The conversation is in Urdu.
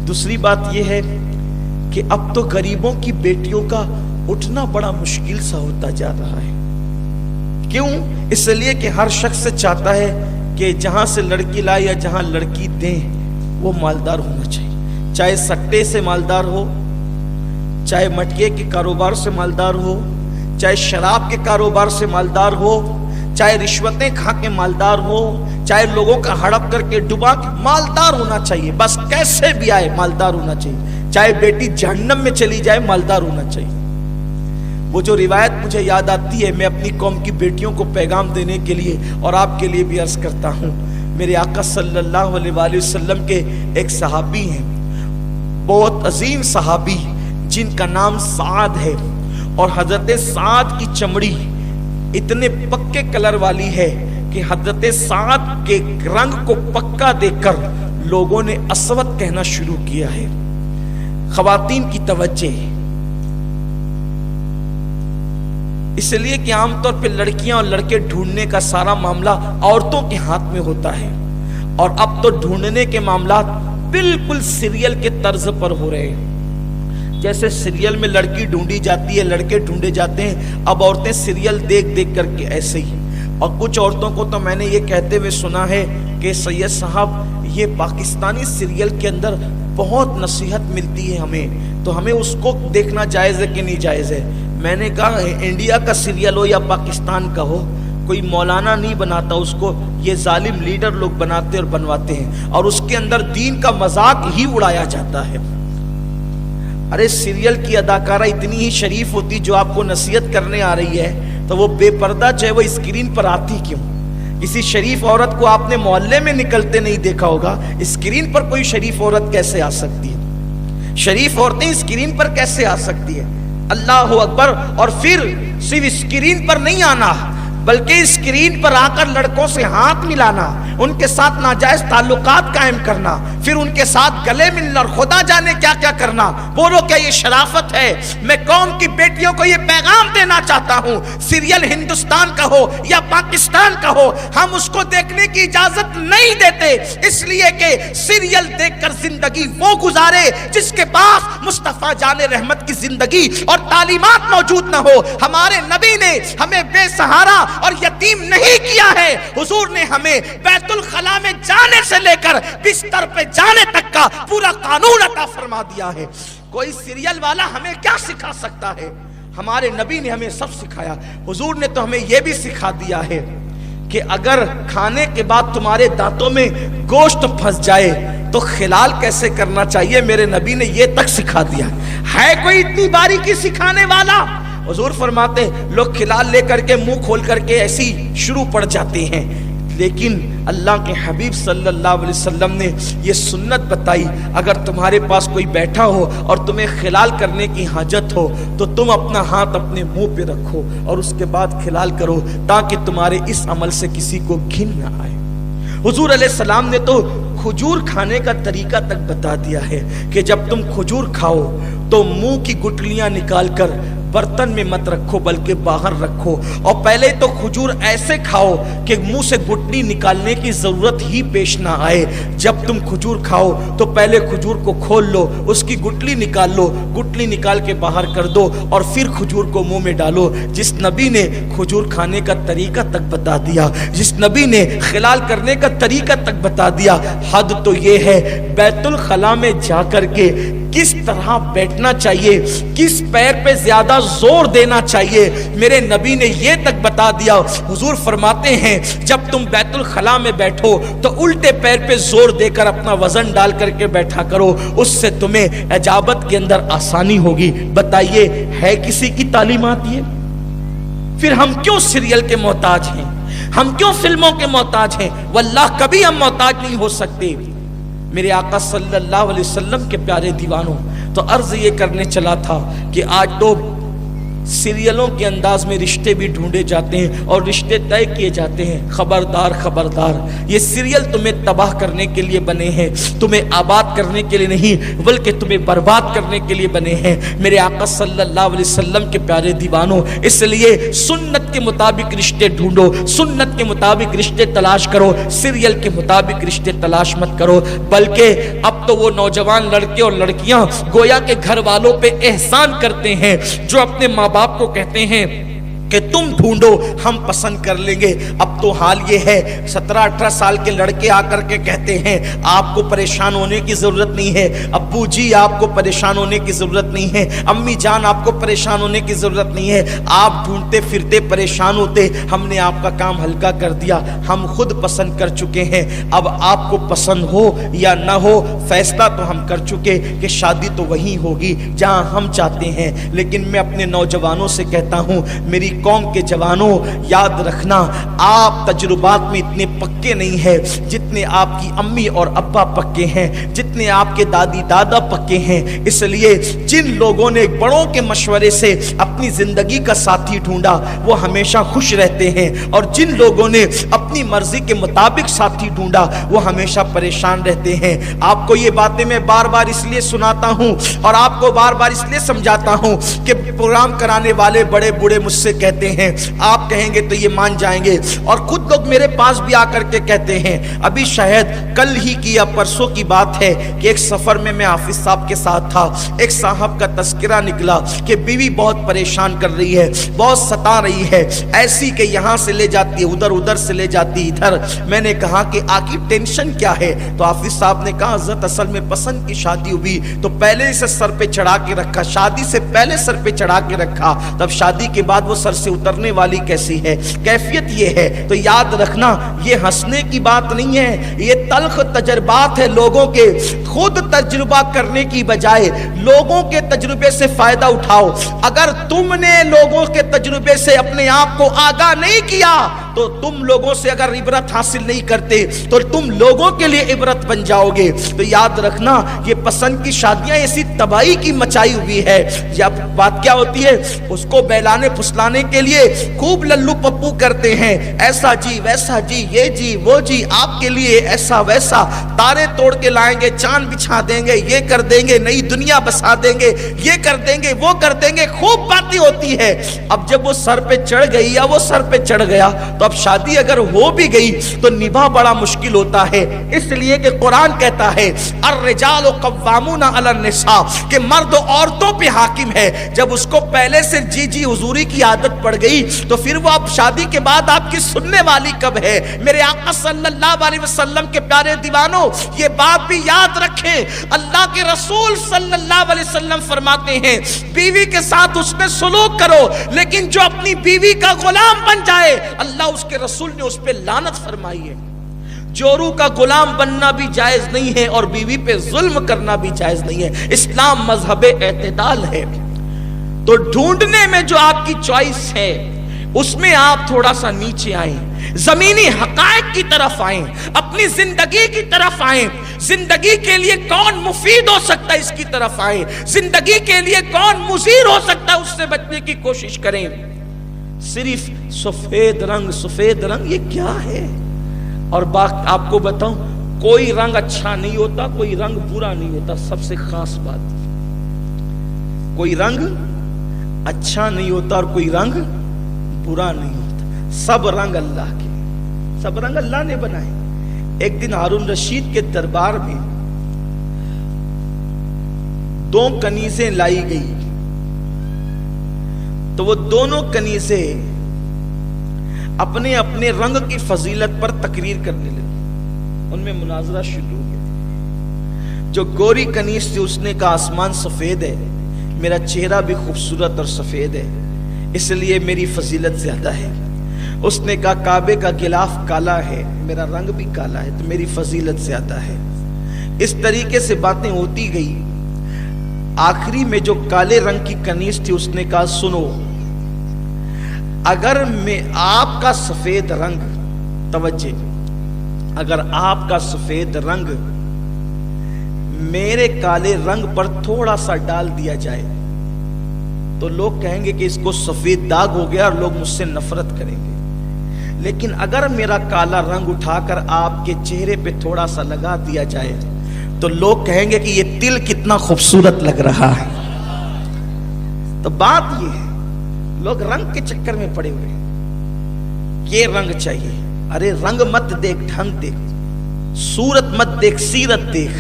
دوسری بات یہ ہے کہ اب تو غریبوں کی بیٹیوں کا اٹھنا بڑا مشکل سا ہوتا جا رہا ہے. کیوں؟ اس لیے کہ ہر شخص چاہتا ہے کہ جہاں سے لڑکی لائے یا جہاں لڑکی دیں وہ مالدار ہونا چاہیے. چاہے سٹے سے مالدار ہو، چاہے مٹکے کے کاروبار سے مالدار ہو، چاہے شراب کے کاروبار سے مالدار ہو، چاہے رشوتیں کھا کے مالدار ہو، چاہے لوگوں کا ہڑپ کر کے ڈبا کے مالدار ہونا چاہیے. بس کیسے بھی آئے مالدار ہونا چاہیے. چاہے بیٹی جہنم میں چلی جائے مالدار ہونا چاہیے. وہ جو روایت مجھے یاد آتی ہے، میں اپنی قوم کی بیٹیوں کو پیغام دینے کے لیے اور آپ کے لیے بھی عرض کرتا ہوں. میرے آقا صلی اللہ علیہ وآلہ وسلم کے ایک صحابی ہیں، بہت عظیم صحابی، جن کا نام سعد ہے. اور حضرت سعد کی چمڑی اتنے پکے کلر والی ہے کہ حضرت سعد کے رنگ کو پکا دیکھ کر لوگوں نے اسود کہنا شروع کیا ہے. خواتین کی توجہ، اس لیے کہ عام طور پہ لڑکیاں اور لڑکے ڈھونڈنے کا سارا معاملہ عورتوں کے ہاتھ میں ہوتا ہے، اور اب تو ڈھونڈنے کے معاملات بالکل سیریل کے طرز پر ہو رہے ہیں. جیسے سیریل میں لڑکی ڈھونڈی جاتی ہے، لڑکے ڈھونڈے جاتے ہیں، اب عورتیں سیریل دیکھ دیکھ کر کے ایسے ہی. اور کچھ عورتوں کو تو میں نے یہ کہتے ہوئے سنا ہے کہ سید صاحب یہ پاکستانی سیریل کے اندر بہت نصیحت ملتی ہے ہمیں، تو ہمیں اس کو دیکھنا جائز ہے کہ نہیں جائز ہے. میں نے کہا انڈیا کا سیریل ہو یا پاکستان کا ہو، کوئی مولانا نہیں بناتا اس کو، یہ ظالم لیڈر لوگ بناتے اور بنواتے ہیں، اور اس کے اندر دین کا مذاق ہی اڑایا جاتا ہے. ارے سیریل کی اداکارہ اتنی ہی شریف ہوتی جو آپ کو نصیحت کرنے آ رہی ہے تو وہ بے پردہ چاہے وہ اسکرین پر آتی کیوں؟ کسی شریف عورت کو آپ نے محلے میں نکلتے نہیں دیکھا ہوگا، اسکرین پر کوئی شریف عورت کیسے آ سکتی ہے؟ شریف عورتیں اسکرین پر کیسے آ سکتی ہے؟ اللہ اکبر. اور پھر صرف اسکرین پر نہیں آنا بلکہ اسکرین پر آ کر لڑکوں سے ہاتھ ملانا، ان کے ساتھ ناجائز تعلقات قائم کرنا، پھر ان کے ساتھ گلے ملنا اور خدا جانے کیا کیا کرنا. بولو کیا یہ شرافت ہے؟ میں قوم کی بیٹیوں کو یہ پیغام دینا چاہتا ہوں، سیریل ہندوستان کا ہو یا پاکستان کا ہو، ہم اس کو دیکھنے کی اجازت نہیں دیتے، اس لیے کہ سیریل دیکھ کر زندگی وہ گزارے جس کے پاس مصطفیٰ جان رحمت کی زندگی اور تعلیمات موجود نہ ہو. ہمارے نبی نے ہمیں بے سہارا اور یتیم نہیں کیا ہے، حضور نے ہمیں بیت الخلا میں جانے سے لے کر بستر پہ جانے تک کا پورا قانون عطا فرما دیا ہے. کوئی سیریل والا ہمیں کیا سکھا سکتا ہے؟ ہمارے نبی نے ہمیں سب سکھایا. حضور نے تو ہمیں یہ بھی سکھا دیا ہے کہ اگر کھانے کے بعد تمہارے دانتوں میں گوشت پھنس جائے تو خلال کیسے کرنا چاہیے، میرے نبی نے یہ تک سکھا دیا. ہے کوئی اتنی باریکی سکھانے والا؟ حضور فرماتے لوگ کھلال لے کر کے منہ کھول کر کے ایسی شروع پڑ جاتے ہیں، لیکن اللہ کے حبیب صلی اللہ علیہ وسلم نے یہ سنت بتائی، اگر تمہارے پاس کوئی بیٹھا ہو اور تمہیں خلال کرنے کی حاجت ہو تو تم اپنا ہاتھ اپنے منہ پہ رکھو اور اس کے بعد خلال کرو، تاکہ تمہارے اس عمل سے کسی کو گھن نہ آئے. حضور علیہ السلام نے تو کھجور کھانے کا طریقہ تک بتا دیا ہے کہ جب تم کھجور کھاؤ تو منہ کی گٹلیاں نکال کر برتن میں مت رکھو بلکہ باہر رکھو، اور پہلے تو کھجور ایسے کھاؤ کہ منہ سے گٹلی نکالنے کی ضرورت ہی پیش نہ آئے. جب تم کھجور کھاؤ تو پہلے کھجور کو کھول لو، اس کی گٹلی نکال لو، گٹلی نکال کے باہر کر دو اور پھر کھجور کو منہ میں ڈالو. جس نبی نے کھجور کھانے کا طریقہ تک بتا دیا، جس نبی نے خلال کرنے کا طریقہ تک بتا دیا، حد تو یہ ہے بیت الخلا میں جا کر کے کس طرح بیٹھنا چاہیے، کس پیر پہ زیادہ زور دینا چاہیے، میرے نبی نے یہ تک بتا دیا. حضور فرماتے ہیں جب تم بیت الخلا میں بیٹھو تو الٹے پیر پہ زور دے کر اپنا وزن ڈال کر کے بیٹھا کرو، اس سے تمہیں اجابت کے اندر آسانی ہوگی. بتائیے ہے کسی کی تعلیمات یہ؟ پھر ہم کیوں سیریل کے محتاج ہیں؟ ہم کیوں فلموں کے محتاج ہیں؟ واللہ کبھی ہم محتاج نہیں ہو سکتے. میرے آقا صلی اللہ علیہ وسلم کے پیارے دیوانوں، تو عرض یہ کرنے چلا تھا کہ آج تو سیریلوں کے انداز میں رشتے بھی ڈھونڈے جاتے ہیں اور رشتے طے کیے جاتے ہیں. خبردار خبردار، یہ سیریل تمہیں تباہ کرنے کے لیے بنے ہیں، تمہیں آباد کرنے کے لیے نہیں بلکہ تمہیں برباد کرنے کے لیے بنے ہیں. میرے آقا صلی اللہ علیہ وسلم کے پیارے دیوانوں، اس لیے سنت کے مطابق رشتے ڈھونڈو، سنت کے مطابق رشتے تلاش کرو، سیریل کے مطابق رشتے تلاش مت کرو. بلکہ اب اب تو وہ نوجوان لڑکے اور لڑکیاں گویا کے گھر والوں پہ احسان کرتے ہیں، جو اپنے ماں باپ کو کہتے ہیں کہ تم ڈھونڈو ہم پسند کر لیں گے۔ اب تو حال یہ ہے 17-18 سال کے لڑکے آ کر کے کہتے ہیں آپ کو پریشان ہونے کی ضرورت نہیں ہے، ابو جی آپ کو پریشان ہونے کی ضرورت نہیں ہے، امی جان آپ کو پریشان ہونے کی ضرورت نہیں ہے، آپ ڈھونڈتے پھرتے پریشان ہوتے، ہم نے آپ کا کام ہلکا کر دیا، ہم خود پسند کر چکے ہیں، اب آپ کو پسند ہو یا نہ ہو فیصلہ تو ہم کر چکے کہ شادی تو وہیں ہوگی جہاں ہم چاہتے ہیں۔ لیکن میں اپنے نوجوانوں سے کہتا ہوں، میری قوم کے جوانوں یاد رکھنا، آپ تجربات میں اتنے پکے نہیں ہیں جتنے آپ کی امی اور ابا پکے ہیں، جتنے آپ کے دادی دادا پکے ہیں۔ اس لیے جن لوگوں نے بڑوں کے مشورے سے اپنی زندگی کا ساتھی ڈھونڈا وہ ہمیشہ خوش رہتے ہیں، اور جن لوگوں نے اپنی مرضی کے مطابق ساتھی ڈھونڈا وہ ہمیشہ پریشان رہتے ہیں۔ آپ کو یہ باتیں میں بار بار اس لیے سناتا ہوں اور آپ کو بار بار اس لیے سمجھاتا ہوں کہ پروگرام کرانے والے بڑے بوڑھے مجھ سے کہتے ہیں، آپ کہیں گے تو یہ مان جائیں گے، اور خود لوگ میرے پاس بھی آ کر کے کہتے ہیں۔ ابھی شاید کل ہی کی یا پرسوں کی بات ہے کہ ایک سفر میں حافظ صاحب کے ساتھ تھا، ایک صاحب کا تذکرہ نکلا کہ بیوی بہت پریشان کر رہی ہے، بہت ستا رہی ہے، ایسی کہ یہاں سے لے جاتی ہے ادھر، ادھر سے لے جاتی ادھر۔ میں نے کہا کہ آخر ٹینشن کیا ہے؟ تو حافظ صاحب نے کہا حضرت اصل میں پسند کی شادی ہوئی تو پہلے سے سر پہ چڑھا کے رکھا، شادی سے پہلے سر پہ چڑھا کے رکھا، تب شادی کے بعد وہ سر سے اترنے والی کیسی ہے؟ کیفیت یہ ہے۔ تو یاد رکھنا یہ ہنسنے کی بات نہیں ہے، یہ تلخ تجربات ہے لوگوں کے۔ خود تجربہ کرنے کی بجائے لوگوں کے تجربے سے فائدہ اٹھاؤ۔ اگر تم نے لوگوں کے تجربے سے اپنے آپ کو آگاہ نہیں کیا تو تم لوگوں سے اگر عبرت حاصل نہیں کرتے تو تم لوگوں کے لیے عبرت بن جاؤ گے۔ تو یاد رکھنا یہ پسند کی شادیاں ایسی تباہی کی مچائی ہوئی ہے، جب بات کیا ہوتی ہے اس کو بہلانے پھسلانے کے لیے خوب للو پپو کرتے ہیں، ایسا جی ویسا جی، یہ جی وہ جی، آپ کے لیے ایسا ویسا، تارے توڑ کے لائیں گے، چاند بچھا دیں گے، یہ کر دیں گے، نئی دنیا بسا دیں گے، یہ کر دیں گے، وہ کر دیں گے، خوب باتیں ہوتی ہے۔ اب جب وہ سر پہ چڑھ گئی یا وہ سر پہ چڑھ گیا تو اب شادی اگر ہو بھی گئی تو نبھا بڑا مشکل ہوتا ہے، اس لیے کہ قرآن کہتا ہے الرجال قوامون علی النساء، کہ مرد عورتوں پہ حاکم ہے۔ جب اس کو پہلے سے جی جی حضوری کی عادت پڑ گئی تو پھر وہ اب شادی کے بعد آپ کی سننے والی کب ہے؟ میرے آقا صلی اللہ علیہ وسلم کے پیارے دیوانوں یہ بات بھی یاد رکھیں، اللہ کے رسول صلی اللہ علیہ وسلم فرماتے ہیں بیوی کے ساتھ اس میں سلوک کرو، لیکن جو اپنی بیوی کا غلام بن جائے اللہ اس کے رسول نے اس پہ لعنت فرمائی ہے۔ جورو کا غلام بننا بھی جائز نہیں ہے اور بیوی پہ ظلم کرنا بھی جائز نہیں ہے۔ اسلام مذہب اعتدال ہے۔ تو ڈھونڈنے میں جو آپ کی چوائس ہے اس میں آپ تھوڑا سا نیچے آئیں، زمینی حقائق کی طرف آئیں، اپنی زندگی کی طرف آئیں، زندگی کے لیے کون مفید ہو سکتا ہے اس کی طرف آئیں، زندگی کے لیے کون مضر ہو سکتا ہے اس سے بچنے کی کوشش کریں۔ صرف سفید رنگ یہ کیا ہے؟ اور آپ کو بتاؤں کوئی رنگ اچھا نہیں ہوتا، کوئی رنگ برا نہیں ہوتا۔ سب سے خاص بات کوئی رنگ اچھا نہیں ہوتا اور کوئی رنگ برا نہیں ہوتا، سب رنگ اللہ کے، سب رنگ اللہ نے بنائے۔ ایک دن ہارون رشید کے دربار میں 2 کنیزیں لائی گئی تو وہ دونوں کنیزیں اپنے اپنے رنگ کی فضیلت پر تقریر کرنے لگی، ان میں مناظرہ شروع ہو گیا۔ جو گوری کنیز تھی اس نے کہا آسمان سفید ہے، میرا چہرہ بھی خوبصورت اور سفید ہے، اس لیے میری فضیلت زیادہ ہے۔ اس نے کہا کعبے کا غلاف کالا ہے، میرا رنگ بھی کالا ہے تو میری فضیلت زیادہ ہے۔ اس طریقے سے باتیں ہوتی گئی۔ آخری میں جو کالے رنگ کی کنیز تھی اس نے کہا سنو، اگر میں آپ کا سفید رنگ، توجہ، اگر آپ کا سفید رنگ میرے کالے رنگ پر تھوڑا سا ڈال دیا جائے تو لوگ کہیں گے کہ اس کو سفید داغ ہو گیا اور لوگ مجھ سے نفرت کریں گے، لیکن اگر میرا کالا رنگ اٹھا کر آپ کے چہرے پہ تھوڑا سا لگا دیا جائے تو لوگ کہیں گے کہ یہ تل کتنا خوبصورت لگ رہا ہے۔ تو بات یہ ہے لوگ رنگ کے چکر میں پڑے ہوئے ہیں، یہ رنگ چاہیے۔ ارے رنگ مت دیکھ، ڈھنگ دیکھ، صورت مت دیکھ، سیرت دیکھ۔